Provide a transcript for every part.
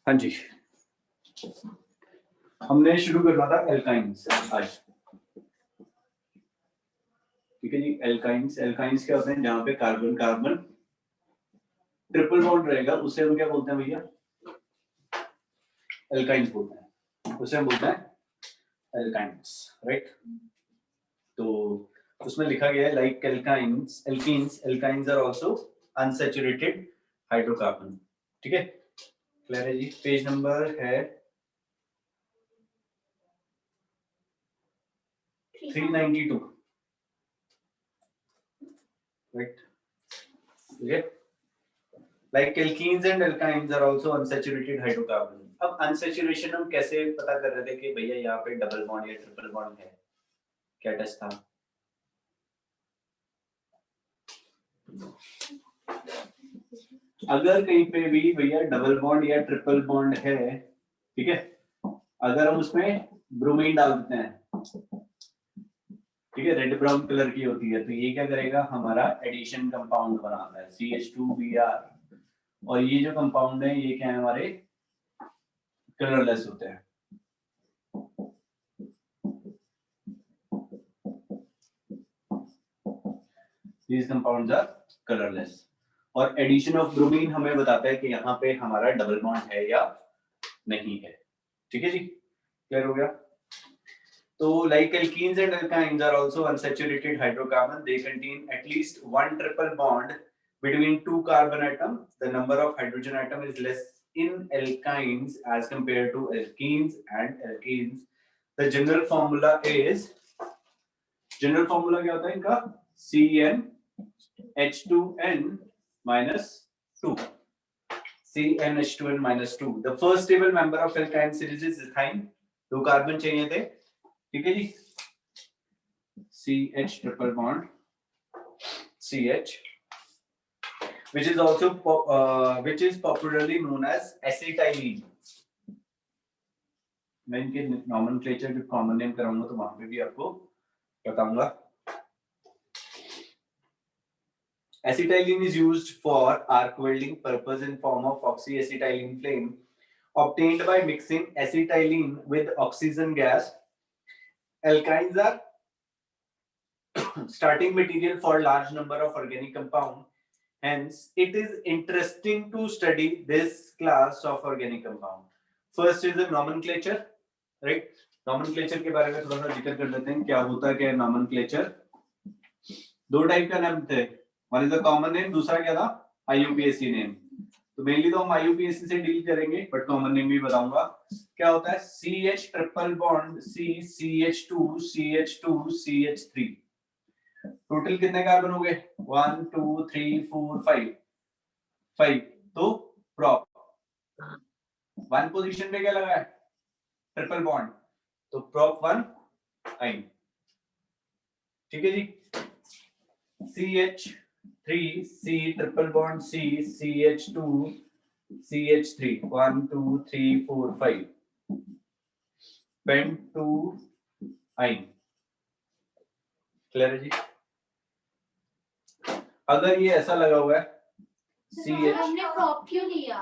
हाँ जी, हमने शुरू करना था एल्काइंस आज। ठीक है जी, एल्काइंस क्या होते हैं? जहां पे कार्बन कार्बन ट्रिपल बॉन्ड रहेगा उसे हम क्या बोलते हैं भैया? एल्काइंस बोलते हैं, उसे हम बोलते हैं एल्काइंस, राइट? तो उसमें लिखा गया है like alkynes, alkynes are also unsaturated hydrocarbon. ठीक है, क्लियर है जी? पेज नंबर है 392, राइट? ठीक है, like alkenes and alkynes are also unsaturated hydrocarbon। अब अनसैचुरेशन हम कैसे पता कर रहे थे कि भैया यहाँ पे डबल बॉन्ड या ट्रिपल बॉन्ड है? क्या टेस्ट था? अगर कहीं पे भी भैया डबल बॉन्ड या ट्रिपल बॉन्ड है, ठीक है, अगर हम उसमें ब्रोमीन डाल देते हैं, ठीक है, रेड ब्राउन कलर की होती है, तो ये क्या करेगा? हमारा एडिशन कंपाउंड बनाता है CH2Br। और ये जो कंपाउंड है ये क्या है? हमारे कलरलेस होते हैं। These compounds are colorless। और एडिशन ऑफ ब्रोमीन हमें बताता है कि यहाँ पे हमारा डबल बॉन्ड है या नहीं है। ठीक है जी, क्लियर हो गया? तो like alkenes and alkynes are also unsaturated hydrocarbon, they contain at least one triple bond between two carbon atom। The number of hydrogen atom is less in alkynes as compared to alkenes and alkenes। The general formula is, general formula क्या होता है इनका? CnH2n minus 2। CnH2n minus 2। The first stable member of alkyne series is ethyne। दो carbon चाहिए थे, ठीक है जी? CH triple bond CH, which is also which is popularly known as acetylene। मैं इनके नॉमेनक्लेचर जो कॉमन नेम कराऊंगा तो वहां पे भी आपको बताऊंगा। Acetylene is used for arc welding purpose in form of oxyacetylene flame obtained by mixing acetylene with oxygen gas। Alkynes are starting material for large number of organic compound, hence it is interesting to study this class of organic compound। First is the nomenclature, right? Nomenclature के बारे में थोड़ा सा जिक्र कर लेते हैं, क्या होता है क्या nomenclature। दो टाइप का नाम थे, one is the common name, दूसरा क्या था? IUPAC name. तो मेनली तो हम IUPAC से डील करेंगे, बट कॉमन नेम भी बताऊंगा। क्या होता है? CH triple bond C CH2 CH2 CH3। Total कितने कार्बन हो गए? 1 2 3 4 5 5। तो प्रॉप वन पोजीशन पे क्या लगा है? ट्रिपल बॉन्ड, तो प्रॉप 1 आइन। ठीक है जी? CH3 C triple bond C CH2 CH3 1 2 3 4 5 bend to ine। Clear है जी? अगर ये ऐसा लगा हुआ है CH, हमने प्रॉप क्यों लिया?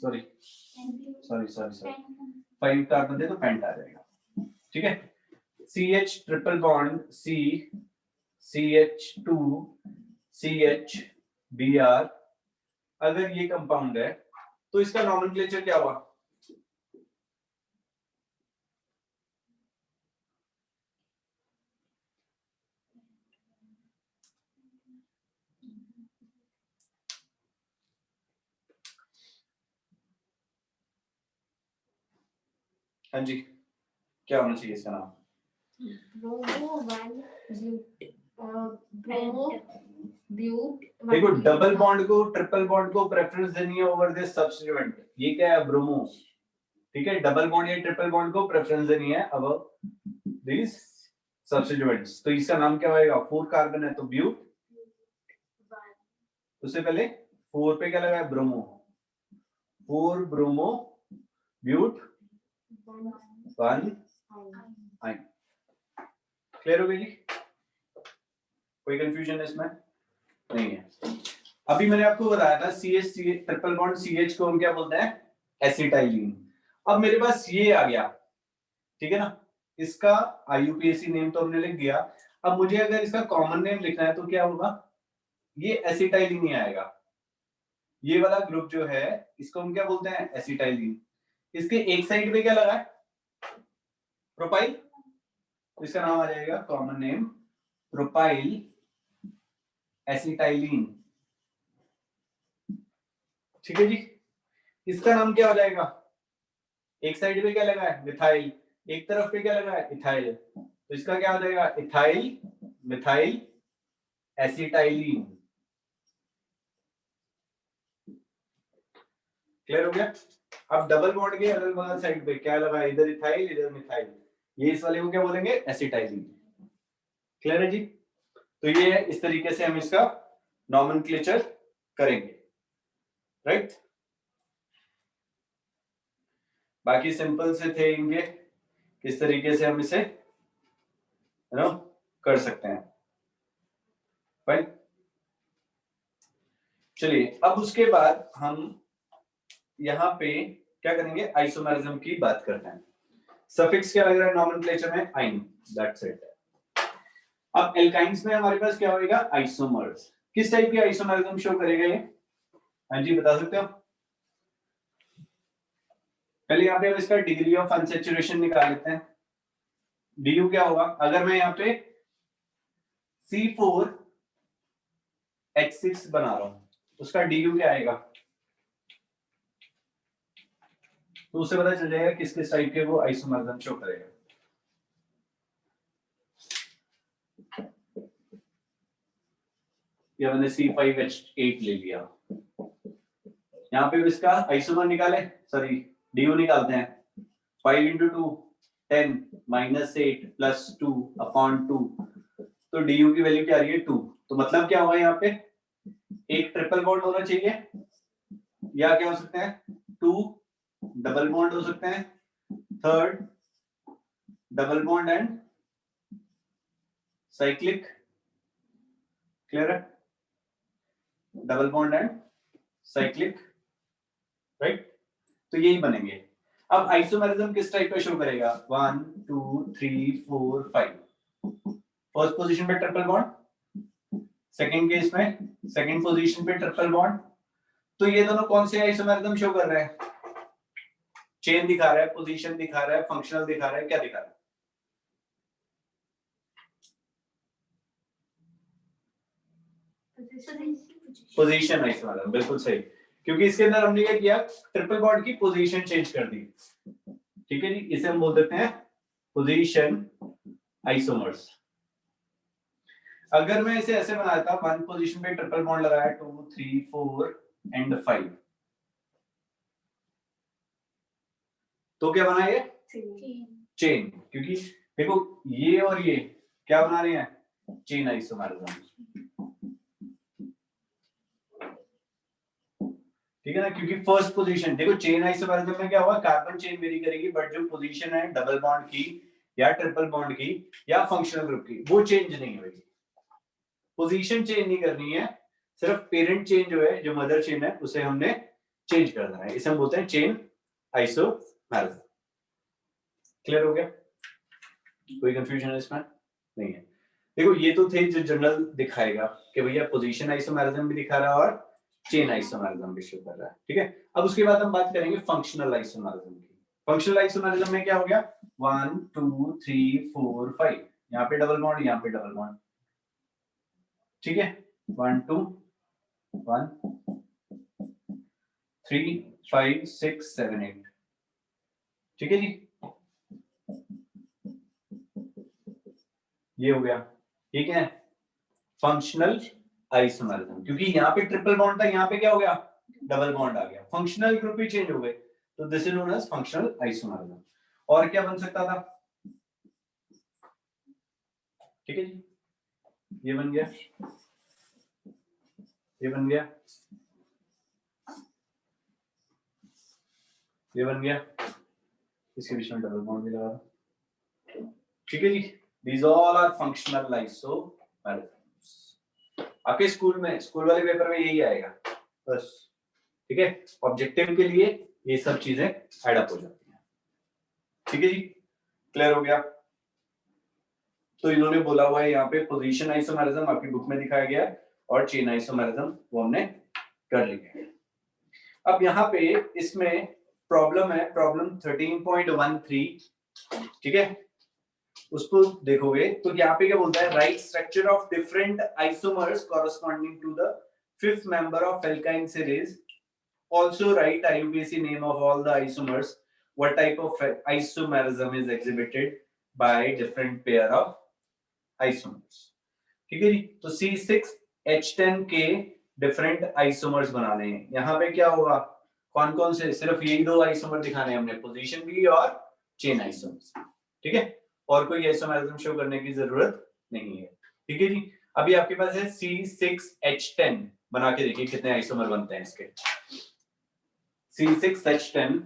सॉरी 5 कार्बन दे तो पेंट आ जाएगा। ठीक है, CH triple bond C CH2 CH Br, अगर ये कंपाउंड है तो इसका नॉमेनक्लेचर क्या हुआ? हाँ जी, क्या होना चाहिए इसका नाम? देखो, डबल बॉन्ड को ट्रिपल बॉन्ड को प्रेफरेंस देनी है ओवर दिस सब्स्टिट्यूएंट। ये क्या है? ब्रोमो। ठीक है, डबल बॉन्ड या ट्रिपल बॉन्ड को प्रेफरेंस देनी है अब दिस सब्स्टिट्यूएंट्स। तो इसका नाम क्या होएगा? 4 कार्बन है तो ब्यूट, उससे पहले 4 पे क्या लगा है? ब्रोमो। 4 ब्रोमो ब्यूट 1 आइन। क्लियर हो गई जी? कोई कंफ्यूजन इसमें नहीं है? अभी मैंने आपको बताया था CH ट्रिपल बॉन्ड CH को हम क्या बोलते हैं? एसिटाइलिन। अब मेरे पास ये आ गया, ठीक है ना, इसका IUPAC नेम तो हमने लिख दिया। अब मुझे अगर इसका कॉमन नेम लिखना है तो क्या होगा, ये एसिटाइलिन ही आएगा। ये वाला ग्रुप जो है इसको हम क्या बोलते हैं, एसिटाइलिन। इसके एक साइड पे क्या लगा है, प्रोपाइल, तो इसका नाम आ जाएगा कॉमन नेम प्रोपाइल एसिटाइलिन, ठीक है जी। इसका नाम क्या हो जाएगा, एक साइड पे क्या लगा है, मिथाइल, एक तरफ पे क्या लगा है, इथाइल, तो इसका क्या हो जाएगा, इथाइल मिथाइल एसिटाइलिन। क्लियर हो गया। अब डबल बॉन्ड के अगल बगल साइड पे क्या लगा है, इधर इथाइल इधर मिथाइल, ये इस वाले को क्या बोलेंगे, एसिटाइलिन। क्लियर है जी। तो ये है, इस तरीके से हम इसका नॉमेनक्लेचर करेंगे, राइट। बाकी सिंपल से थे इनके, किस तरीके से हम इसे कर सकते हैं, फाइन। चलिए अब उसके बाद हम यहाँ पे क्या करेंगे, आइसोमेरिज्म की बात करते हैं। सफिक्स क्या लग रहा है नॉमेनक्लेचर में, आइन, दैट्स इट। अब एल्काइंस में हमारे पास क्या होगा, आइसोमर्स। किस टाइप की आइसोमेरिज्म शो करेगा ये, हाँ जी बता सकते हो। पहले यहाँ पे इसका डिग्री ऑफ अनसैचुरेशन निकाल लेते हैं। DU क्या होगा, अगर मैं यहाँ पे C4H6 बना रहा हूं, उसका DU क्या आएगा, तो उससे पता चल जाएगा किस किस टाइप के वो आइसोमेरिज्म शो करेगा। या मैंने C5H8 ले लिया, यहाँ पे इसका आइसोमर निकाले, सॉरी DU निकालते हैं। 5 into 2 10 minus 8 plus 2 upon 2, तो DU की वैल्यू क्या आ रही है 2। तो मतलब क्या होगा, यहाँ पे एक ट्रिपल बॉन्ड होना चाहिए, या क्या हो सकते हैं 2 डबल बॉन्ड हो सकते हैं, third double bond and cyclic. Clear है, double bond and cyclic, right. तो यही बनेंगे। अब आइसोमेरिज्म किस टाइप का शो करेगा, 1 2 3 4 5। फर्स्ट पोजीशन पे ट्रिपल बॉन्ड, सेकंड केस में सेकंड पोजीशन पे ट्रिपल बॉन्ड। तो ये दोनों कौन से आइसोमेरिज्म शो कर रहे हैं, चेन दिखा रहा है, पोजीशन दिखा रहा है, फंक्शनल दिखा रहा है, क्या दिखा रहा है, पोजीशन आइसोमेरिज्म, बिल्कुल सही। क्योंकि इसके अंदर हमने क्या किया, ट्रिपल बॉन्ड की पोजीशन चेंज कर दी, ठीक है जी। इसे हम बोल देते हैं पोजीशन आइसोमर्स। अगर मैं इसे ऐसे बनाता, वन पोजीशन पे ट्रिपल बॉन्ड लगाया, 2 3 4 एंड 5, तो क्या बना ये, चेन। क्योंकि देखो ये और ये क्या बना रहे हैं, चेन आइसोमेरिज्म, ठीक है ना। क्योंकि फर्स्ट पोजीशन देखो, चेन आइसोमेरिज्म में क्या हुआ, कार्बन चेन वेरी करेगी, बट जो पोजीशन है डबल बॉन्ड की या ट्रिपल बॉन्ड की या फंक्शनल ग्रुप की, वो चेंज नहीं होगी। पोजीशन चेंज नहीं करनी है, सिर्फ पेरेंट चेन जो है, जो मदर चेन है, उसे हमने चेंज कर देना है। इसे हम बोलते हैं चेन आइसोमेरिज्म। क्लियर हो गया, कोई कंफ्यूजन है इसमें, नहीं है। देखो ये तो थे जो जनरल दिखाएगा कि भैया पोजीशन आइसोमेरिज्म भी दिखा रहा है और चेन आइसोमेरिज्म भी शो कर रहा है, ठीक है। अब उसके बाद हम बात करेंगे फंक्शनल आइसोमेरिज्म की। फंक्शनल आइसोमेरिज्म में क्या हो गया, 1 2 3 4 5, यहाँ पे डबल बॉन्ड, यहाँ पे डबल बॉन्ड, ठीक है। 1 2 1 3 5 6 7 8, ठीक है जी। ये हो गया, ठीक है, फंक्शनल आइसोमेरिज्म। क्योंकि यहाँ पे ट्रिपल बॉन्ड था, यहाँ पे क्या हो गया, डबल बॉन्ड आ गया, फंक्शनल ग्रुप ही चेंज हो गए, तो this is known as functional isomerism. और क्या बन सकता था, ठीक है जी, ये बन गया, ये बन गया, ये बन गया, इसके बीच में डबल बॉन्ड भी लगा, ठीक है जी। These all are functional isomerism. आपके स्कूल में, स्कूल वाले पेपर में यही आएगा बस, ठीक है। ऑब्जेक्टिव के लिए ये सब चीजें एडअप हो जाती हैं। ठीक है जी, क्लियर हो गया। तो इन्होंने बोला हुआ है यहाँ पे पोजीशन आइसोमेरिज्म आपकी बुक में दिखाया गया है और चेन आइसोमेरिज्म वो हमने कर लिया है। अब यहाँ पे इसमें प्रॉब्लम है, प्रॉब्लम 13.13, ठीक है, उसको देखोगे तो यहाँ पे क्या बोलता है, write structure of different isomers corresponding to the fifth member of alkyne series, also write IUPAC name of all the isomers, what type of isomerism is exhibited by different pair of isomers। ठीक है जी, तो C6H10 के different isomers बनाने हैं। यहाँ पे क्या होगा, कौन कौन से, सिर्फ यही दो आइसोमर दिखाने हैं हमने, पोजीशन बी और चेन आइसोमर्स, ठीक है, और कोई आइसोमेरिज्म शो करने की जरूरत नहीं है। ठीक है जी, अभी आपके पास है C6H10, बना के देखिए कितने आइसोमर बनते हैं इसके। C6H10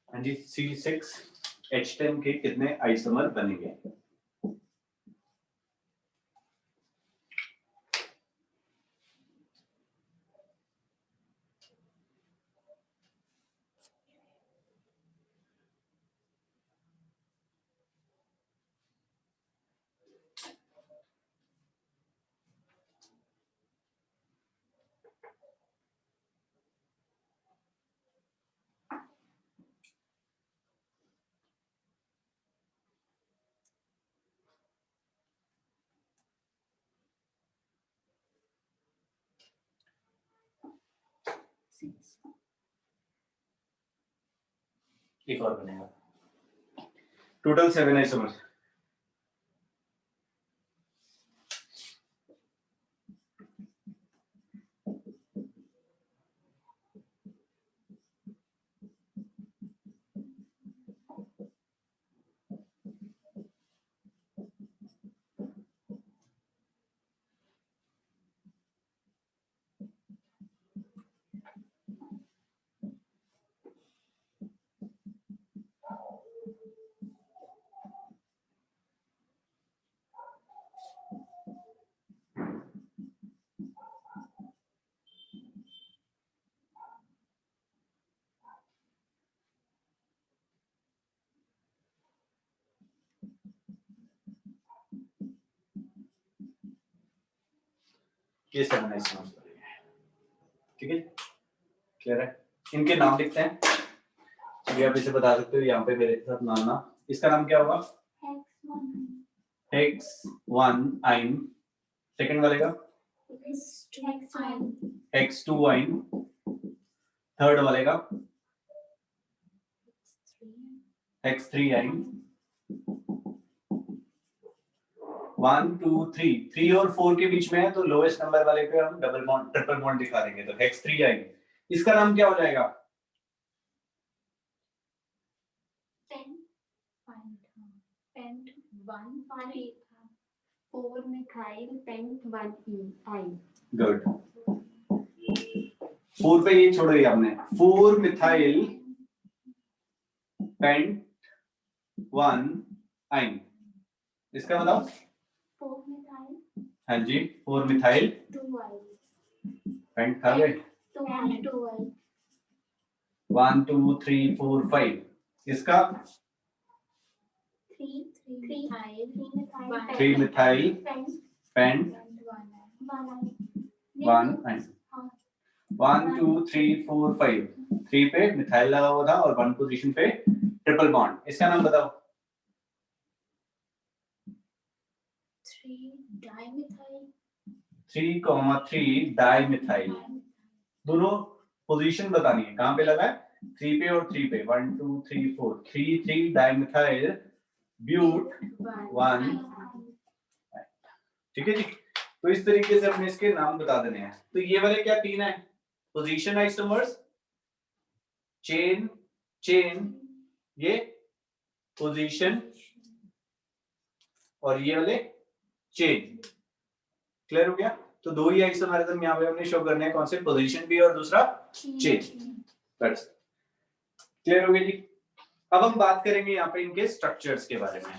हाँ जी, C6H10 के कितने आइसोमर बनेंगे। एक और बनेगा, टोटल 7 आइसोमर। ये 7 आइसोमर्स बनेंगे। ठीक है, क्लियर है। इनके नाम लिखते हैं, ये आप इसे बता सकते हो यहाँ पे मेरे साथ नाम ना। इसका नाम क्या होगा, X1-ine, सेकंड वाले का X2-ine, थर्ड वाले का X3-ine, 1 2 3, 3 और 4 के बीच में है तो लोएस्ट नंबर वाले पे हम डबल बॉन्ड ट्रिपल बॉन्ड दिखा देंगे, तो X3-ine। इसका नाम क्या हो जाएगा, गुड। 4 पे ये छोड़ दिया हमने, 4 मिथाइल पेंट 1-ine। इसका बताओ, 4 मिथाइल, हाँ जी, 4 मिथाइल 2-ine, पेंट खा गए, 2-ine, 1 2 3 4 5। इसका 3 मिथाइल पेंट 1-ine। 1 2 3 4 5, 3 पे मिथाइल लगा हुआ था और 1 पोजीशन पे ट्रिपल बॉन्ड। इसका नाम बताओ, 3,3 डाइमिथाइल। दोनों पोजीशन बतानी है, कहां पे लगा है, 3 पे और 3 पे, 1 2 3 4, 3 डाइमिथाइल ब्यूट 1। ठीक है जी। तो इस तरीके से हमने इसके नाम बता देने हैं। तो ये वाले क्या तीन है, पोजीशन आइसोमर्स, चेन चेन, ये पोजीशन, और ये वाले चेन। क्लियर हो गया। तो दो ही आइसोमर्स यहाँ पे हमने शो करने हैं, कौन से, पोजीशन भी और दूसरा चेन। क्लियर हो गया जी। अब हम बात करेंगे यहाँ पे इनके स्ट्रक्चर्स के बारे में।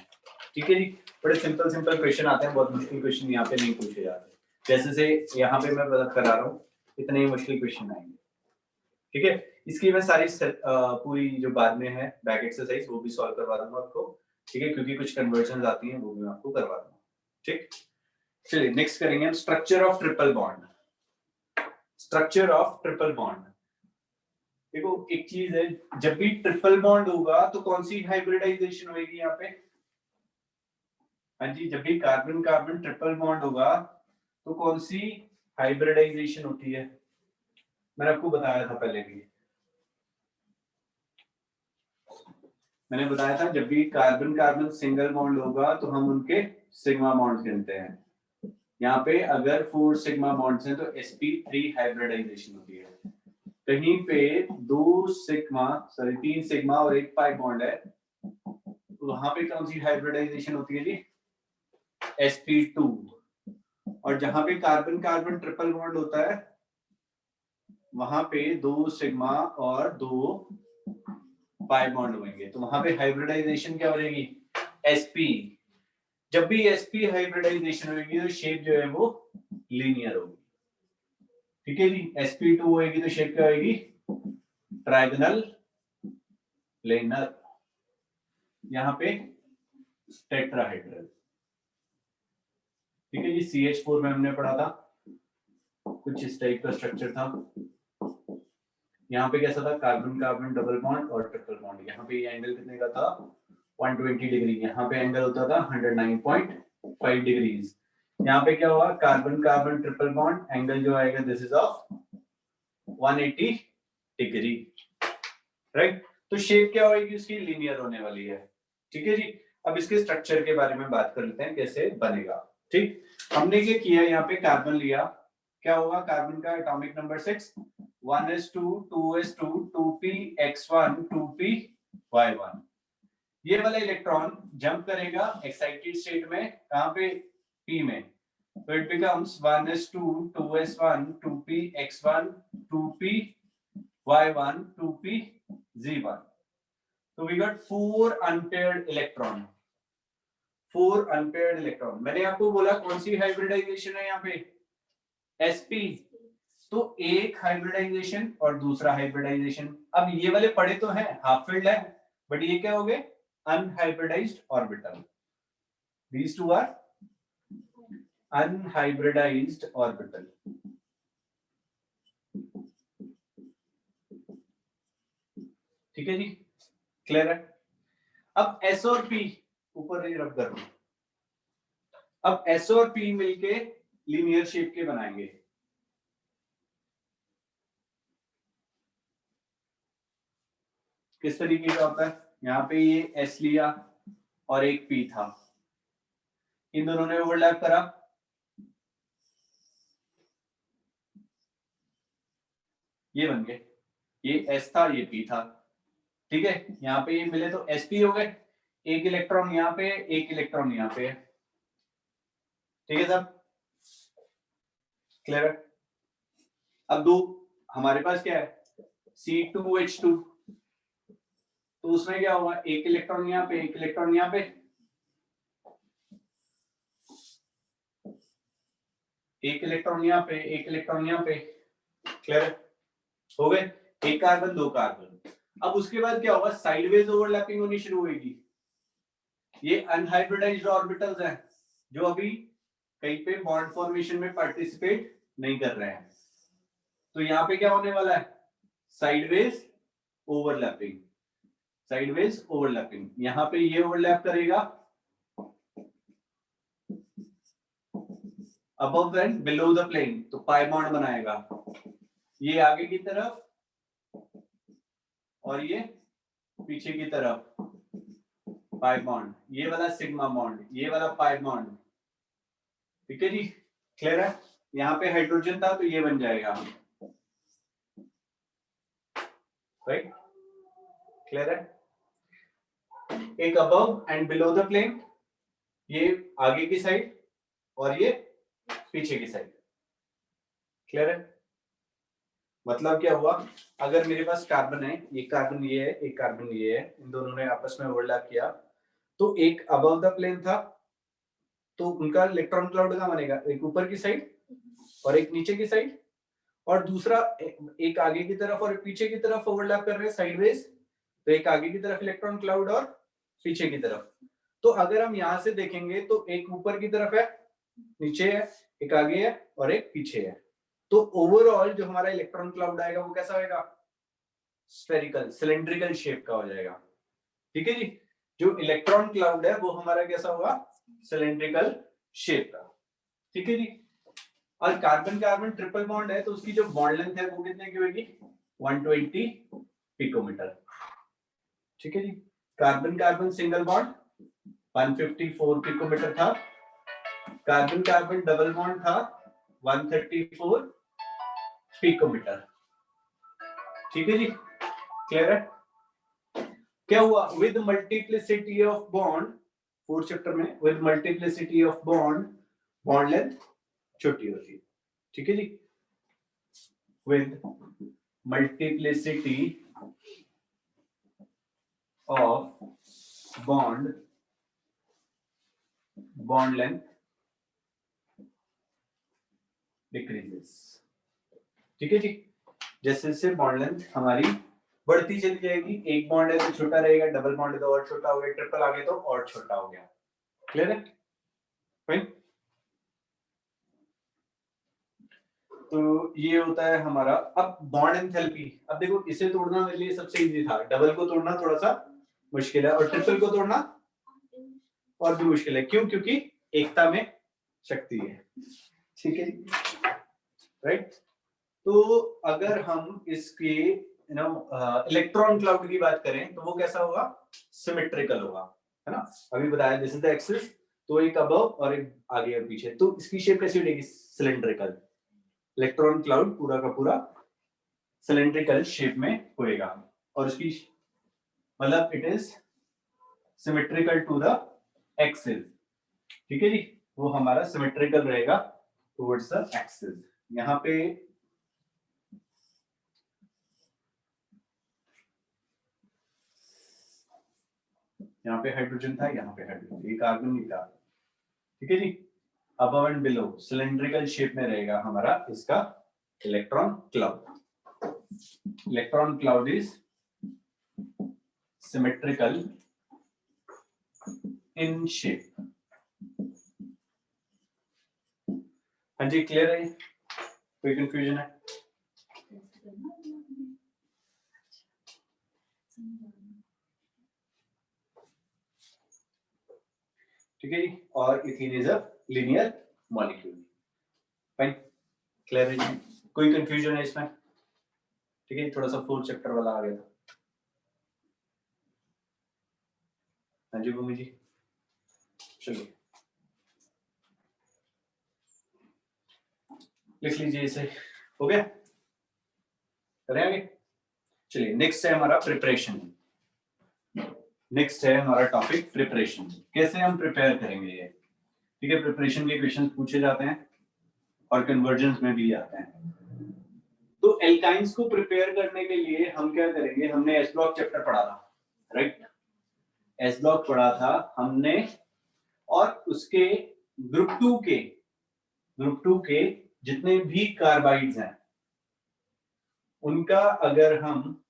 ठीक है जी। बड़े सिंपल सिंपल क्वेश्चन आते हैं, बहुत मुश्किल क्वेश्चन यहाँ पे नहीं पूछे जाते। जैसे से यहाँ पे मैं बात करा रहा हूँ, इतने ही मुश्किल क्वेश्चन आएंगे। ठीक है। इसकी मैं सारी पूरी जो बाद में है बैक एक्सरसाइज वो भी सॉल्व करवा दूंगा आपको। ठीक है, क्योंकि कुछ कन्वर्जन आती हैं वो भी मैं आपको करवा दूंगा। ठीक, चलिए नेक्स्ट करेंगे हम structure of triple bond. Structure of triple bond, देखो एक चीज है, जब भी ट्रिपल बॉन्ड होगा तो कौन सी हाइब्रिडाइजेशन होगी यहाँ पे। हाँ जी, जब भी कार्बन कार्बन ट्रिपल बॉन्ड होगा तो कौन सी हाइब्रिडाइजेशन होती है, मैंने आपको बताया था पहले भी। मैंने बताया था जब भी कार्बन कार्बन सिंगल बॉन्ड होगा तो हम उनके सिग्मा बॉन्ड गिनते हैं। यहाँ पे अगर 4 सिग्मा बॉन्ड्स हैं तो sp3 हाइब्रिडाइजेशन होती है। कहीं पे 3 सिग्मा और 1 पाई बॉन्ड है तो वहां पे कौन सी हाइब्रिडाइजेशन होती है जी, sp2। और जहां पे कार्बन कार्बन ट्रिपल बॉन्ड होता है वहां पे 2 सिग्मा और 2 पाई बॉन्ड होंगे, तो वहां पे हाइब्रिडाइजेशन क्या हो जाएगी, sp। जब भी sp हाइब्रिडाइजेशन होगी तो शेप जो है वो लीनियर होगी। ठीक है जी। sp2 होगी तो शेप क्या होगी, ट्रायगोनल प्लेनर, यहाँ पे टेट्राहेड्रल। ठीक है जी। CH4 में हमने पढ़ा था, कुछ इस टाइप का स्ट्रक्चर था। यहाँ पे कैसा था, कार्बन कार्बन डबल बॉन्ड और ट्रिपल बॉन्ड। यहाँ पे ये एंगल कितने का था, 120 डिग्री। यहाँ पे एंगल होता था 109.5 डिग्रीज। यहाँ पे क्या हुआ, carbon carbon triple bond, angle जो आएगा this is of 180 degree, right. तो शेप क्या होगी उसकी, लीनियर होने वाली है। ठीक है जी। अब इसके स्ट्रक्चर के बारे में बात कर लेते हैं कैसे बनेगा। ठीक, हमने क्या किया, यहाँ पे कार्बन लिया, क्या होगा, कार्बन का atomic number 6, 1s2 2s2 2px1 2py1। ये वाला इलेक्ट्रॉन जंप करेगा एक्साइटेड स्टेट में, कहां पे, p में, तो it becomes 1s2 2s1 2px1 2py1 2pz1। So we got 4 unpaired electron, 4 unpaired electron। मैंने आपको बोला कौन सी हाइब्रिडाइजेशन है यहाँ पे, sp। तो एक हाइब्रिडाइजेशन और दूसरा हाइब्रिडाइजेशन। अब ये वाले पड़े तो हैं, हाफ फील्ड है, बट ये क्या हो गए, unhybridised orbital. These two are unhybridized orbital। ठीक है जी, क्लियर है। अब S और P ऊपर ही रख कर, अब S और P मिलके लीनियर शेप के बनाएंगे। किस तरीके का होता है, यहाँ पे ये S लिया और एक P था, इन दोनों ने ओवरलैप करा, ये बन गए, ये S था ये P था। ठीक है, यहाँ पे ये मिले तो sp हो गए, एक इलेक्ट्रॉन यहाँ पे एक इलेक्ट्रॉन यहाँ पे। ठीक है सब क्लियर है। अब दो हमारे पास क्या है, C2H2, तो उसमें क्या होगा, एक इलेक्ट्रॉन यहाँ पे एक इलेक्ट्रॉन यहाँ पे, एक इलेक्ट्रॉन यहाँ पे एक इलेक्ट्रॉन यहाँ पे। क्लियर हो गए, एक कार्बन दो कार्बन। अब उसके बाद क्या होगा, साइडवेज ओवरलैपिंग होनी शुरू होगी। ये अनहाइब्रिडाइज्ड ऑर्बिटल्स हैं जो अभी कहीं पे बॉन्ड फॉर्मेशन में पार्टिसिपेट नहीं कर रहे हैं, तो यहाँ पे क्या होने वाला है, साइडवेज ओवरलैपिंग, साइडवेज ओवरलैपिंग। यहाँ पे ये ओवरलैप करेगा above and below the plane, तो पाई बॉन्ड बनाएगा, ये आगे की तरफ और ये पीछे की तरफ पाई बॉन्ड, ये वाला सिग्मा बॉन्ड, ये वाला पाई बॉन्ड। ठीक है जी, क्लियर है? यहाँ पे हाइड्रोजन था तो ये बन जाएगा, राइट? क्लियर है? एक above and below the plane, ये आगे की साइड और ये पीछे की साइड। क्लियर है? मतलब क्या हुआ, अगर मेरे पास कार्बन है, ये कार्बन ये है, एक कार्बन ये है, इन दोनों ने आपस में ओवरलैप किया, तो एक अबव द प्लेन था तो उनका इलेक्ट्रॉन क्लाउड कहाँ बनेगा, एक ऊपर की साइड और एक नीचे की साइड, और दूसरा एक आगे की तरफ और पीछे की तरफ ओवरलैप कर रहे हैं साइडवेज, तो एक आगे की तरफ इलेक्ट्रॉन क्लाउड और पीछे की तरफ। तो अगर हम यहां से देखेंगे तो एक ऊपर की तरफ है, नीचे है, एक आगे है और एक पीछे है, तो ओवरऑल जो हमारा इलेक्ट्रॉन क्लाउड आएगा वो कैसा होगा, स्फेरिकल सिलेंड्रिकल शेप का हो जाएगा। ठीक है जी, जो इलेक्ट्रॉन क्लाउड है वो हमारा कैसा होगा, सिलेंड्रिकल शेप का। ठीक है जी, और कार्बन कार्बन ट्रिपल बॉन्ड है तो उसकी जो बॉन्ड लेंथ है वो कितने की होगी, 120 पिकोमीटर। ठीक है जी, carbon carbon single bond 154 picometre था, कार्बन कार्बन डबल बॉन्ड था 134 पिकोमीटर। ठीक है जी, क्लियर है? क्या हुआ, with multiplicity of bond, fourth chapter में with multiplicity of bond, bond length छोटी होती है। ठीक है जी, with multiplicity of bond, bond length decreases. ठीक है जी, जैसे जैसे बॉन्ड लेंथ हमारी बढ़ती चली जाएगी, एक बॉन्ड है तो छोटा रहेगा, डबल बॉन्ड है तो और छोटा हो गया, ट्रिपल आ गया तो और छोटा हो गया। क्लियर है? फाइन। तो ये होता है हमारा। अब बॉन्ड एंथैल्पी, अब देखो इसे तोड़ना मेरे लिए सबसे इजी था, डबल को तोड़ना थोड़ा सा मुश्किल है और ट्रिपल को तोड़ना और भी मुश्किल है। क्यों? क्योंकि एकता में शक्ति है। ठीक है, राइट। तो अगर हम इसके इलेक्ट्रॉन क्लाउड की बात करें तो वो कैसा होगा, सिमेट्रिकल होगा, है ना। अभी बताया दिस इज द एक्सिस, तो एक अबव और एक आगे और पीछे, तो इसकी शेप कैसी होगी, सिलेंड्रिकल। इलेक्ट्रॉन क्लाउड पूरा का पूरा सिलेंड्रिकल शेप में होएगा और उसकी मतलब it is symmetrical to the axis. ठीक है जी, वो हमारा सिमेट्रिकल रहेगा टुवर्ड्स द एक्सिस। यहाँ पे हाइड्रोजन था, यहाँ पे हाइड्रोजन, ये कार्बन नहीं था। ठीक है जी, above and below cylindrical shape में रहेगा हमारा इसका electron cloud. Electron cloud is symmetrical in shape. हाँ जी, क्लियर है? कोई कंफ्यूजन है? ठीक है जी, और ethene is a linear molecule. Fine, clear है जी? कोई कंफ्यूजन है इसमें? ठीक है, थोड़ा सा फोर्थ चैप्टर वाला आ गया था। हाँ जी भूमि जी, चलिए लिख लीजिए इसे। हो गया? करें आगे? चलिए, नेक्स्ट है हमारा प्रिपरेशन। नेक्स्ट है हमारा टॉपिक प्रिपरेशन। कैसे हम प्रिपेयर करेंगे ये? ठीक है, प्रिपरेशन के क्वेश्चन पूछे जाते हैं और कन्वर्जन में भी आते हैं। तो एल्काइंस को प्रिपेयर करने के लिए हम क्या करेंगे, हमने एस ब्लॉक चैप्टर पढ़ा था, राइट। एस ब्लॉक पढ़ा था हमने, और उसके ग्रुप टू के जितने भी कार्बाइड्स हैं उनका अगर हम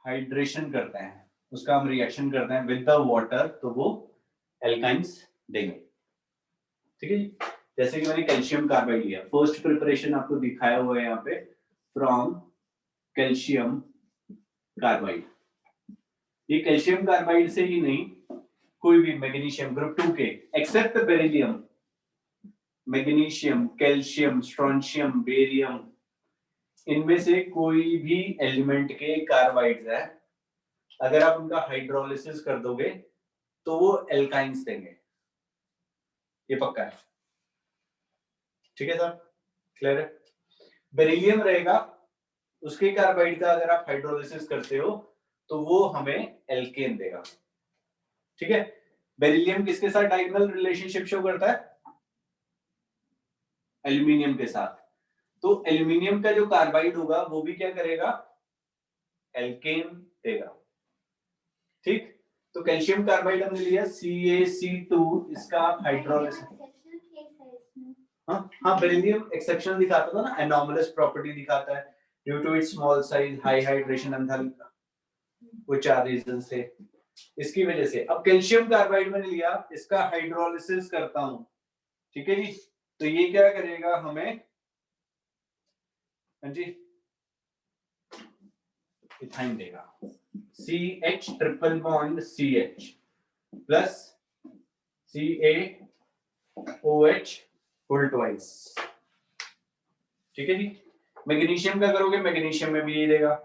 हाइड्रेशन करते हैं, उसका हम रिएक्शन करते हैं विद द वाटर, तो वो एल्काइंस देंगे। ठीक है जी, जैसे कि मैंने कैल्शियम कार्बाइड लिया, फर्स्ट प्रिपरेशन आपको दिखाया हुआ है यहाँ पे, फ्रॉम कैल्शियम कार्बाइड। ये कैल्शियम कार्बाइड से ही नहीं, कोई भी मैग्नीशियम ग्रुप 2 के, except beryllium, magnesium, calcium, strontium, barium, इनमें से कोई भी एलिमेंट के कार्बाइड्स है, अगर आप उनका हाइड्रोलिसिस कर दोगे तो वो एल्काइंस देंगे, ये पक्का है। ठीक है सर, क्लियर है। बेरिलियम रहेगा, उसके कार्बाइड का अगर आप हाइड्रोलिसिस करते हो तो वो हमें एल्केन देगा। ठीक है, बेरिलियम किसके साथ डायगोनल रिलेशनशिप शो करता है? एल्यूमिनियम के साथ। तो एल्यूमिनियम का जो कार्बाइड होगा वो भी क्या करेगा? एल्केन देगा। ठीक, तो कैल्शियम कार्बाइड हमने लिया CaC2, इसका हाइड्रोलिसिस, हाँ बेरिलियम एक्सेप्शनल दिखाता था ना, एनॉमलस प्रॉपर्टी दिखाता है due to its small size, high hydration enthalpy, वो 4 रीजन से, इसकी वजह से। अब कैल्शियम कार्बाइड मैंने लिया, इसका हाइड्रोलिसिस करता हूं, ठीक है जी, तो ये क्या करेगा हमें? हाँ जी, इथाइन देगा, CH triple bond CH plus CaOH full twice. ठीक है जी, मैग्नीशियम का करोगे, मैग्नीशियम में भी यही देगा।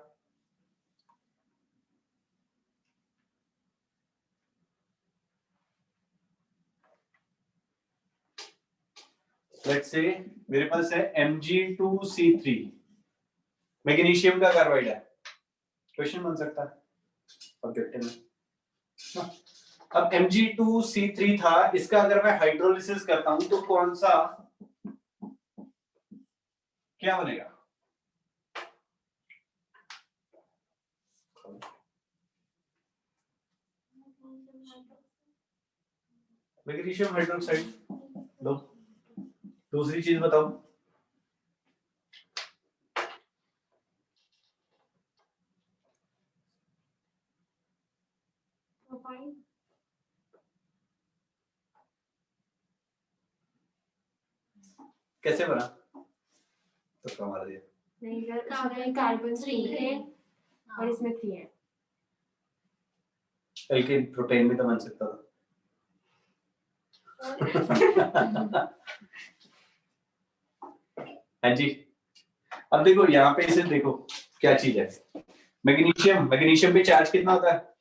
लेट्स से मेरे पास है Mg2C3, मैग्नीशियम का कार्बाइड है, क्वेश्चन बन सकता है ऑब्जेक्टिव में। अब Mg2C3 था, इसका अगर मैं हाइड्रोलिसिस करता हूं तो कौन सा क्या बनेगा? Magnesium hydroxide. लो, दूसरी चीज बताओ। कैसे बना? तो कमाल दिया। नहीं सर, कार्बन 3 है और इसमें 3 है। एल्केन प्रोपेन भी तो बन सकता था। हाँ जी, अब देखो यहाँ पे इसे देखो क्या चीज है, मैग्नीशियम, मैग्नीशियम पे चार्ज कितना होता है?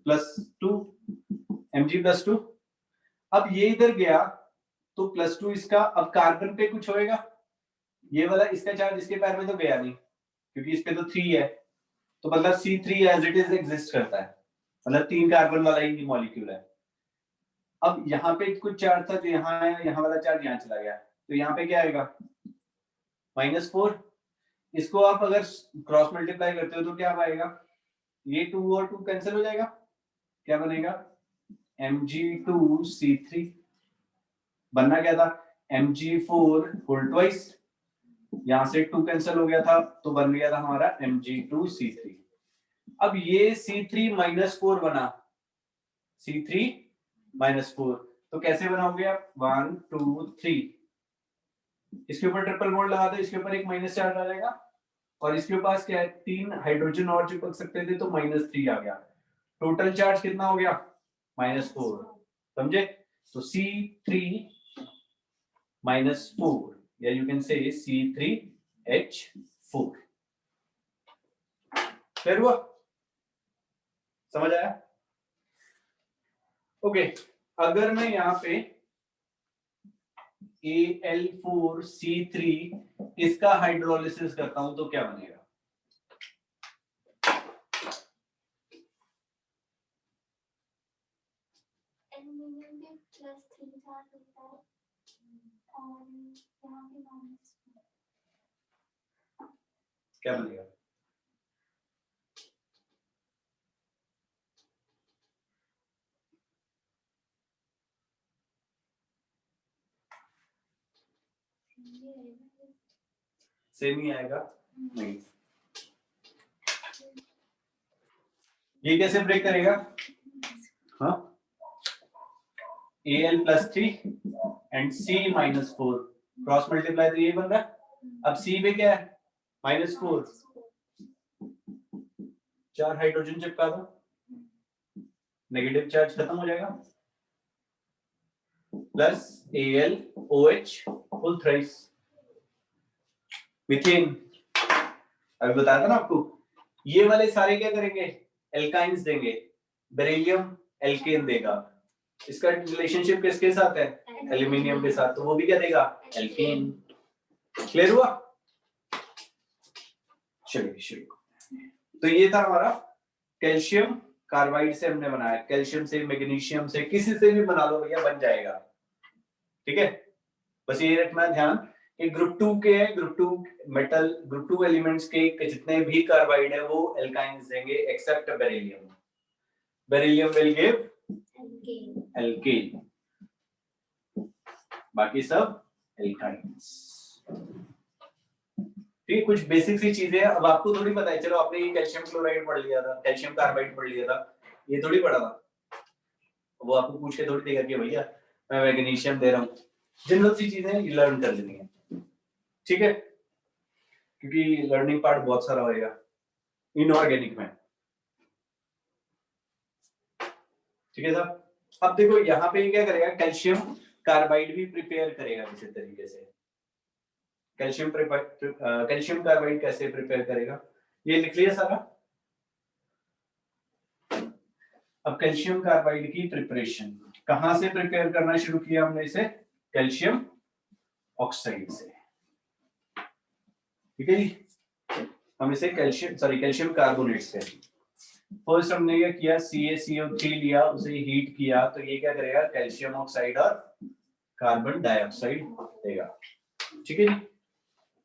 +2, Mg+2। अब ये इधर गया तो +2 इसका, अब कार्बन पे कुछ होएगा, ये वाला इसका चार्ज इसके पैर में तो गया नहीं क्योंकि इस पे तो 3 है, तो मतलब C3 as it is exist करता है, मतलब 3 कार्बन वाला ही मॉलिक्यूल है। अब यहाँ पे कुछ चार्ज था जो यहाँ है, यहाँ वाला चार्ज यहाँ चला गया, तो यहाँ पे क्या आएगा? -4। इसको आप अगर क्रॉस मल्टीप्लाई करते हो तो क्या आएगा? ये 2 और 2 कैंसिल हो जाएगा, क्या बनेगा? Mg2C3। बनना क्या था? Mg4 फुल ट्वाइस, यहां से 2 कैंसिल हो गया था तो बन गया था हमारा Mg2C3। अब ये C3-4 बना, C3-4, तो कैसे बनाओगे आप? 1 2 3, इसके ऊपर ट्रिपल बॉन्ड लगा दो, इसके ऊपर एक माइनस चार्ज आ जाएगा, और इसके पास क्या है? 3 हाइड्रोजन और चिपक सकते थे तो -3 आ गया, टोटल चार्ज कितना हो गया? -4। समझे? तो C3-4, या you can say C3H4। Clear हुआ? समझ आया? ओके, अगर मैं यहाँ पे Al4C3 इसका हाइड्रोलिसिस करता हूं तो क्या बनेगा? एल्यूमिनियम पे +3 चार्ज होता है और यहाँ पे -4। क्या बनेगा? सेम ही आएगा? नहीं, ये कैसे ब्रेक करेगा? हाँ, Al+3 and C-4 cross multiply तो ये बन रहा है। अब C पे क्या है? -4, 4 हाइड्रोजन चिपका दो, नेगेटिव चार्ज खत्म हो जाएगा। Plus AlOH full thrice. Methane अभी बताया था ना आपको, ये वाले सारे क्या करेंगे, एल्काइंस देंगे, बेरिलियम एल्केन देगा। इसका रिलेशनशिप किसके साथ है, एल्यूमिनियम के साथ, तो वो भी क्या देगा, एल्केन। क्लियर हुआ? चलिए शुरू। तो ये था हमारा कैल्शियम कार्बाइड से हमने बनाया, कैल्शियम से, मैग्नीशियम से, किसी से भी बना लो भैया बन जाएगा। ठीक है, बस ये रखना ध्यान कि ग्रुप 2 के ग्रुप 2 मेटल, ग्रुप 2 एलिमेंट्स के जितने भी कार्बाइड है वो एल्काइंस देंगे except beryllium. Beryllium will give alkane, बाकी सब एल्काइंस। ठीक, कुछ बेसिक सी चीजें हैं, अब आपको थोड़ी पता है, चलो आपने ये कैल्शियम क्लोराइड पढ़ लिया था, कैल्शियम कार्बाइड पढ़ लिया था, ये थोड़ी पढ़ा था, वो आपको पूछ के थोड़ी देगा कि भैया मैं मैग्नीशियम दे रहा हूँ। जनरल सी चीजें ये लर्न कर लेनी है, ठीक है, क्योंकि लर्निंग पार्ट बहुत सारा होएगा इनऑर्गेनिक में। ठीक है साहब, अब देखो यहाँ पे क्या करेगा, कैल्शियम कार्बाइड भी प्रिपेयर करेगा किसी तरीके से। कैल्शियम कार्बाइड कैसे प्रिपेयर करेगा, ये लिख लिया सारा। अब कैल्शियम कार्बाइड की प्रिपरेशन कहां से प्रिपेयर करना शुरू किया हमने इसे, कैल्शियम ऑक्साइड से। ठीक है जी, हम इसे कैल्शियम कार्बोनेट से। फर्स्ट हमने क्या किया, CaCO3 लिया, उसे हीट किया, तो ये क्या करेगा, कैल्शियम ऑक्साइड और कार्बन डाइऑक्साइड देगा। ठीक है जी,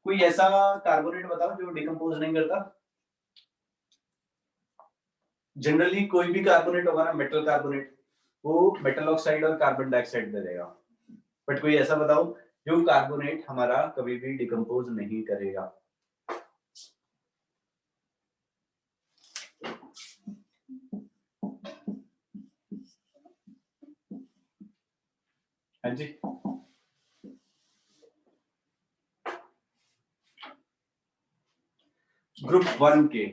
कोई ऐसा कार्बोनेट बताओ जो डिकम्पोज नहीं करता। जनरली कोई भी कार्बोनेट होगा ना, मेटल कार्बोनेट, वो मेटल ऑक्साइड और कार्बन डाइऑक्साइड दे देगा, बट कोई ऐसा बताओ जो कार्बोनेट हमारा कभी भी डिकम्पोज नहीं करेगा। हाँ जी, ग्रुप 1 के,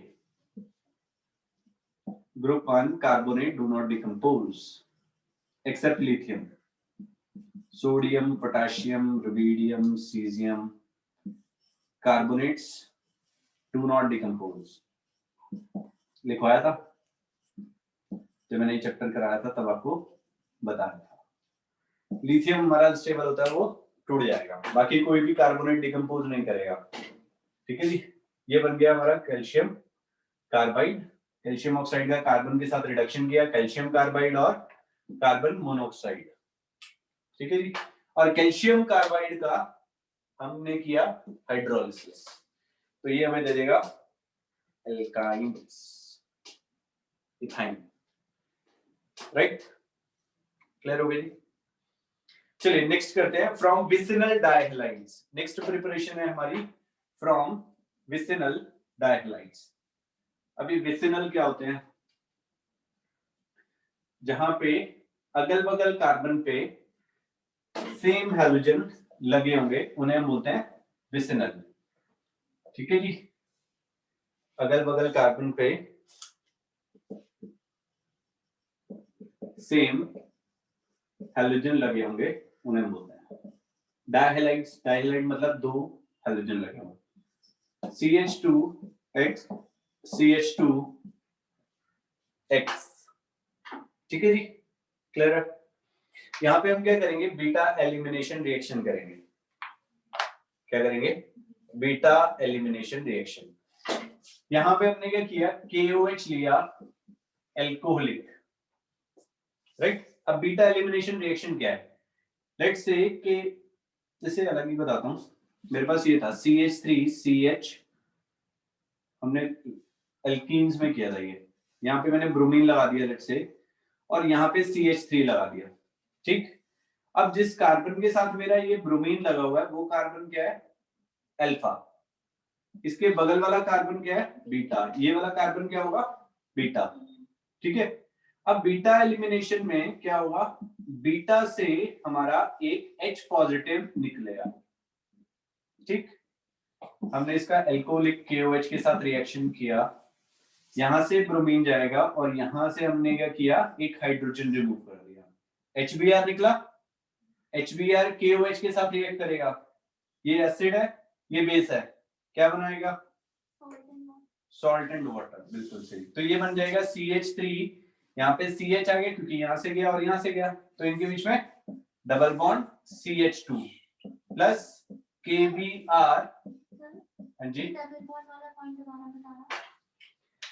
group 1 carbonate do not decompose except lithium, sodium, potassium, rubidium, caesium, carbonates do not decompose. लिखवाया था जब मैंने ये चैप्टर कराया था, तब आपको बताया था। लिथियम हमारा स्टेबल होता है, वो टूट जाएगा, बाकी कोई भी कार्बोनेट डिकम्पोज नहीं करेगा। ठीक है जी, ये बन गया हमारा कैल्शियम कार्बाइड। कैल्शियम ऑक्साइड का कार्बन के साथ रिडक्शन किया, कैल्शियम कार्बाइड और कार्बन मोनोऑक्साइड। ठीक है जी, और कैल्शियम कार्बाइड का हमने किया हाइड्रोलिसिस, तो ये हमें दे देगा एल्काइंस, इथाइन। राइट, क्लियर हो गई जी। चलिए नेक्स्ट करते हैं, फ्रॉम विसिनल डायहलाइड्स। नेक्स्ट प्रिपरेशन है हमारी फ्रॉम विसिनल डायहलाइड्स। अभी विसिनल क्या होते हैं, जहां पे अगल बगल कार्बन पे सेम हैलोजन लगे होंगे, उन्हें हम बोलते हैं विसिनल। ठीक है जी, अगल बगल कार्बन पे सेम हैलोजन लगे होंगे, उन्हें हम बोलते हैं डायहलाइड्स। डायहलाइड मतलब दो हैलोजन लगे होंगे, CH2X CH2X। ठीक है जी, क्लियर है। यहां पे हम क्या करेंगे, बीटा एलिमिनेशन रिएक्शन करेंगे। क्या करेंगे, बीटा एलिमिनेशन रिएक्शन। यहां पे हमने क्या किया, KOH लिया एल्कोहलिक, राइट। अब बीटा एलिमिनेशन रिएक्शन क्या है, लेट्स से कि जैसे अलग ही बताता हूं, मेरे पास ये था CH3CH, हमने एल्कीन्स में किया था ये, यहाँ पे मैंने ब्रोमीन लगा दिया लेट्स से, और यहाँ पे CH3 लगा दिया। ठीक, अब जिस कार्बन के साथ मेरा ये ब्रोमीन लगा हुआ है वो कार्बन क्या है, अल्फा। इसके बगल वाला कार्बन क्या है, बीटा। ये वाला कार्बन क्या होगा, बीटा। ठीक है, अब बीटा एलिमिनेशन में क्या होगा, बीटा से हमारा एक H पॉजिटिव निकलेगा। ठीक, हमने इसका एल्कोहलिक KOH के साथ रिएक्शन किया, यहां से ब्रोमीन जाएगा और यहां से हमने क्या किया, एक हाइड्रोजन रिमूव कर दिया, HBr निकला। HBr KOH के साथ रिएक्ट करेगा, ये एसिड है ये बेस है, क्या बनाएगा? सॉल्ट एंड वाटर, बिल्कुल सही। तो ये बन जाएगा CH3, यहाँ पे CH आ गया क्योंकि यहाँ से गया और यहाँ से गया, तो इनके बीच में double bond CH2 plus KBr। हाँ जी,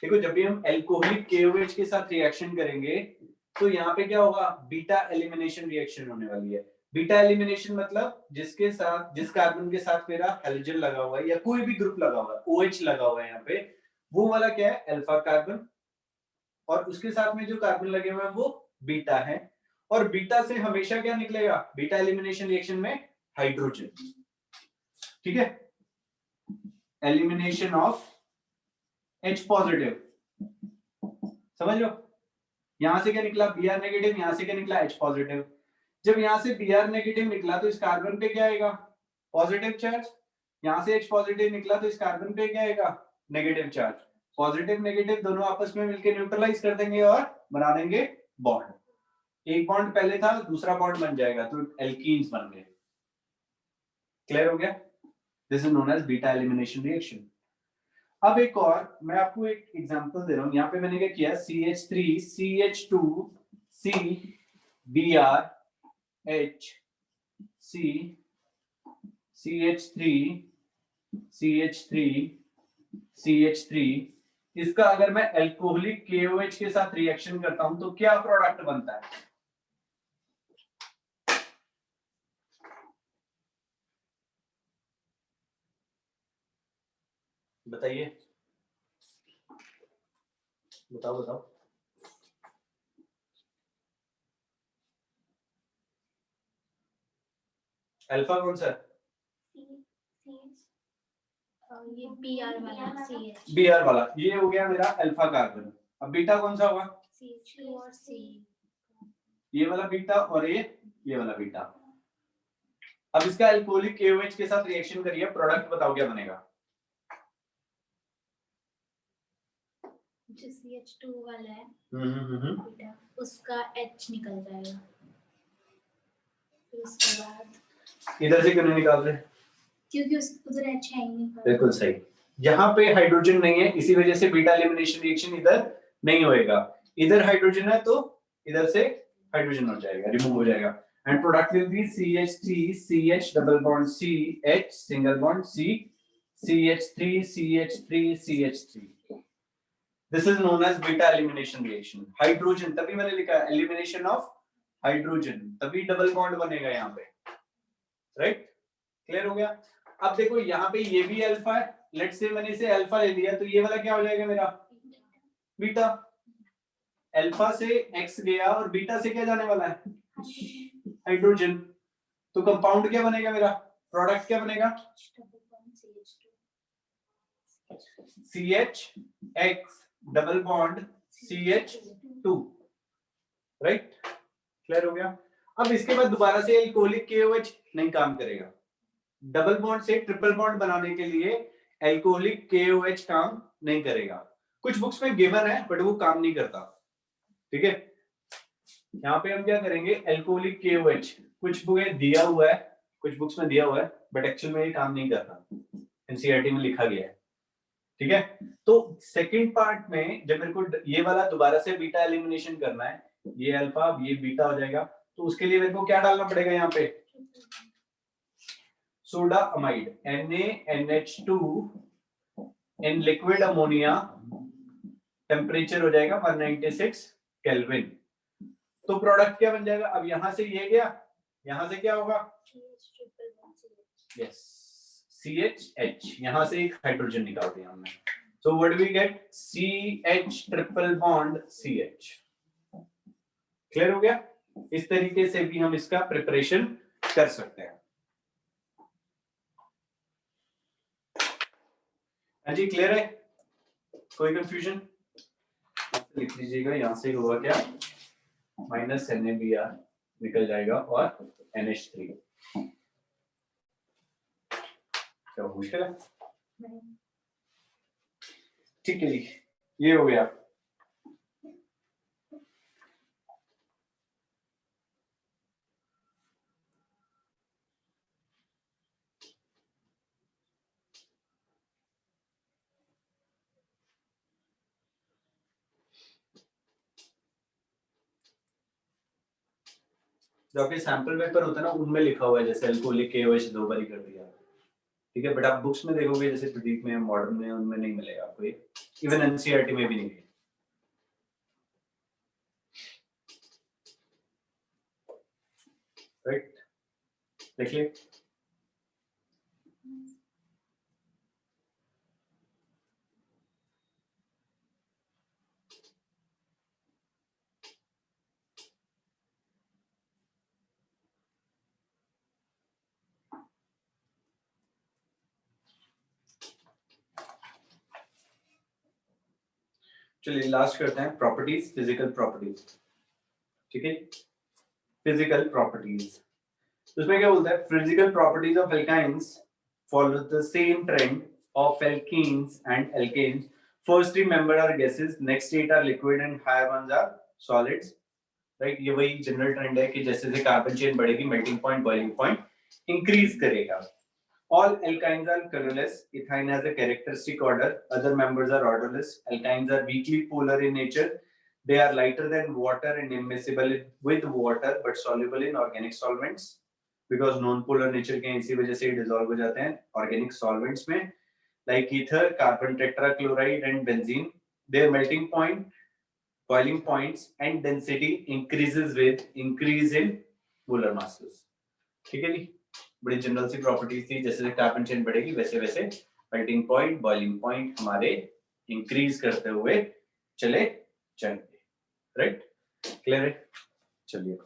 देखो जब भी हम एल्कोहलिक KOH के साथ रिएक्शन करेंगे तो यहाँ पे क्या होगा? बीटा एलिमिनेशन रिएक्शन होने वाली है। बीटा एलिमिनेशन मतलब जिसके साथ, जिस कार्बन के साथ मेरा हैलोजन लगा हुआ है या कोई भी ग्रुप लगा हुआ है, OH लगा हुआ है यहाँ पे, वो वाला क्या है? अल्फा कार्बन, और उसके साथ में जो कार्बन लगे हुए हैं वो बीटा है। और बीटा से हमेशा क्या निकलेगा बीटा एलिमिनेशन रिएक्शन में? हाइड्रोजन। ठीक है, एलिमिनेशन ऑफ H पॉजिटिव, समझ लो। यहां से क्या निकला? Br नेगेटिव, यहां से क्या निकला? H positive. जब यहां से Br नेगेटिव निकला तो इस कार्बन पे क्या आएगा? Positive charge. यहां से H पॉजिटिव निकला तो इस कार्बन पे क्या आएगा? Negative charge. पॉजिटिव नेगेटिव दोनों आपस में मिलकर न्यूट्रलाइज कर देंगे और बना देंगे बॉन्ड। एक बॉन्ड पहले था, दूसरा बॉन्ड बन जाएगा तो एल्कीन्स बन गए। क्लियर हो गया? This is known as beta elimination reaction. अब एक और मैं आपको एक एग्जांपल दे रहा हूं। यहाँ पे मैंने क्या किया? CH3 CH2 C Br H C CH3 CH3 CH3, इसका अगर मैं एल्कोहलिक KOH के साथ रिएक्शन करता हूं तो क्या प्रोडक्ट बनता है? बताइए, बताओ बताओ। अल्फा कौन सा है? ये Br वाला CH। Br वाला, ये हो गया मेरा अल्फा कार्बन। अब बीटा कौन सा होगा? CH2 और C। ये वाला बीटा और ये वाला बीटा। अब इसका एल्कोहलिक KOH के साथ रिएक्शन करिए, प्रोडक्ट बताओ क्या बनेगा? जो CH2 वाला है बेटा, उसका H निकल जाएगा। फिर उसके बाद इधर से क्यों नहीं निकाल रहे? क्योंकि उधर H है ही नहीं। बिल्कुल सही, यहाँ पे हाइड्रोजन नहीं है, इसी वजह से बीटा एलिमिनेशन रिएक्शन इधर नहीं होएगा। इधर हाइड्रोजन है तो इधर से हाइड्रोजन हो जाएगा, रिमूव हो जाएगा, and product will be CH3 CH double bond CH single bond C CH3 CH3 CH3। This is known as beta elimination reaction. Hydrogen, तभी मैंने लिखा एलिमिनेशन ऑफ हाइड्रोजन, तभी डबल बॉन्ड बनेगा यहाँ पे, राइट? क्लियर हो गया? अब देखो यहाँ पे ये भी अल्फा है, लेट्स से मैंने इसे अल्फा ले लिया तो ये वाला क्या हो जाएगा मेरा? बीटा। अल्फा से एक्स गया और बीटा से क्या जाने वाला है? हाइड्रोजन। तो कंपाउंड क्या बनेगा मेरा? प्रोडक्ट क्या बनेगा? CH X double bond CH2, right? Clear हो गया? अब इसके बाद दोबारा से एल्कोहलिक KOH नहीं काम करेगा। डबल बॉन्ड से ट्रिपल बॉन्ड बनाने के लिए एल्कोहलिक KOH काम नहीं करेगा। कुछ बुक्स में गिवन है बट वो काम नहीं करता। ठीक है, यहाँ पे हम क्या करेंगे? एल्कोहलिक KOH कुछ बुक दिया हुआ है, कुछ बुक्स में दिया हुआ है बट एक्चुअल में ये काम नहीं करता, एनसीईआरटी में लिखा गया है। ठीक है, तो सेकंड पार्ट में जब मेरे को ये वाला दोबारा से बीटा एलिमिनेशन करना है, ये अल्फा ये बीटा हो जाएगा, तो उसके लिए मेरे को क्या डालना पड़ेगा यहाँ पे? Soda amide NaNH2 in liquid ammonia, temperature हो जाएगा 196 केल्विन। तो प्रोडक्ट क्या बन जाएगा? अब यहां से ये गया, यहां से क्या होगा? यस, CHH, यहां से एक हाइड्रोजन निकाल दिया हमने, so what we get? CH triple bond CH। Clear हो गया? इस तरीके से भी हम इसका प्रिपरेशन कर सकते हैं। हाँ जी, क्लियर है? कोई कंफ्यूजन? लिख लीजिएगा, यहां से होगा क्या? माइनस NaBr निकल जाएगा और NH3। क्या मुश्किल है? ठीक है जी, ये हो गया। जो आपके सैंपल पेपर होता है ना उनमें लिखा हुआ है, जैसे अल्कोहलिक KOH 2 बार ही कर दिया, ठीक है, बट आप बुक्स में देखोगे जैसे प्रदीप में, मॉडर्न में, उनमें नहीं मिलेगा आपको ये, इवन NCERT में भी नहीं है। राइट, देखिए चलिए लास्ट करते हैं प्रॉपर्टीज, फिजिकल प्रॉपर्टीज, ठीक है, फिजिकल प्रॉपर्टीज। उसमें क्या बोलता है, physical properties of alkynes follow the same trend of alkenes and alkanes. First 3 member are gases, next 8 are liquid and higher ones are solids. Right, ये वही जनरल ट्रेंड है कि जैसे जैसे कार्बन चेन बढ़ेगी melting point, boiling point increase करेगा। All alkynes are colorless. Ethine has a characteristic order. Other members are orderless. Alkynes are weakly polar in nature. They are lighter than water and immiscible with water, but soluble in organic solvents. Because non-polar nature के इसी वजह से dissolve हो जाते हैं organic solvents में. Like ether, carbon tetrachloride and benzene. Their melting point, boiling points, and density increases with increase in molar masses. ठीक है जी, बड़ी जनरल सी प्रॉपर्टीज थी, जैसे कार्बन चेन बढ़ेगी वैसे वैसे मेल्टिंग पॉइंट, बॉइलिंग पॉइंट हमारे इंक्रीज करते हुए चले जाएंगे। राइट, क्लियर है? चलिए